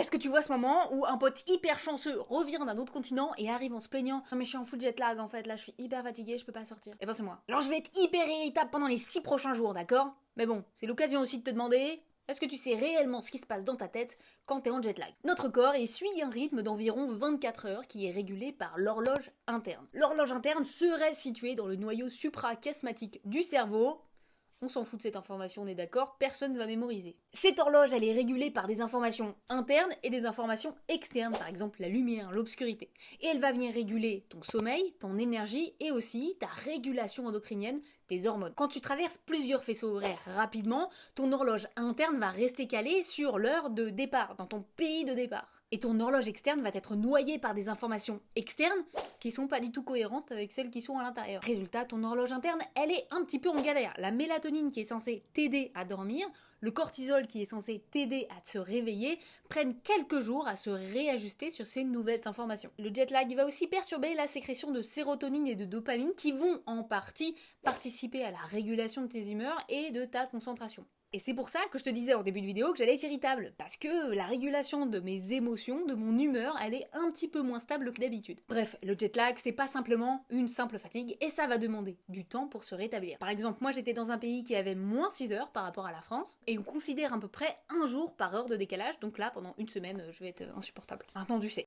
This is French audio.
Est-ce que tu vois ce moment où un pote hyper chanceux revient d'un autre continent et arrive en se plaignant? Non mais je suis en full jet lag en fait, là je suis hyper fatiguée, je peux pas sortir. Eh ben c'est moi. Alors je vais être hyper irritable pendant les 6 prochains jours, d'accord? Mais bon, c'est l'occasion aussi de te demander, est-ce que tu sais réellement ce qui se passe dans ta tête quand t'es en jet lag? Notre corps suit un rythme d'environ 24 heures qui est régulé par l'horloge interne. L'horloge interne serait située dans le noyau suprachiasmatique du cerveau. On s'en fout de cette information, on est d'accord, personne ne va mémoriser. Cette horloge, elle est régulée par des informations internes et des informations externes, par exemple la lumière, l'obscurité. Et elle va venir réguler ton sommeil, ton énergie et aussi ta régulation endocrinienne, tes hormones. Quand tu traverses plusieurs faisceaux horaires rapidement, ton horloge interne va rester calée sur l'heure de départ, dans ton pays de départ. Et ton horloge externe va être noyée par des informations externes qui sont pas du tout cohérentes avec celles qui sont à l'intérieur. Résultat, ton horloge interne, elle est un petit peu en galère. La mélatonine qui est censée t'aider à dormir, le cortisol qui est censé t'aider à te réveiller, prennent quelques jours à se réajuster sur ces nouvelles informations. Le jet lag va aussi perturber la sécrétion de sérotonine et de dopamine qui vont en partie participer à la régulation de tes humeurs et de ta concentration. Et c'est pour ça que je te disais en début de vidéo que j'allais être irritable, parce que la régulation de mes émotions, de mon humeur, elle est un petit peu moins stable que d'habitude. Bref, le jet lag, c'est pas simplement une simple fatigue, et ça va demander du temps pour se rétablir. Par exemple, moi j'étais dans un pays qui avait moins 6 heures par rapport à la France, et on considère à peu près un jour par heure de décalage, donc là, pendant une semaine, je vais être insupportable. Maintenant, tu sais.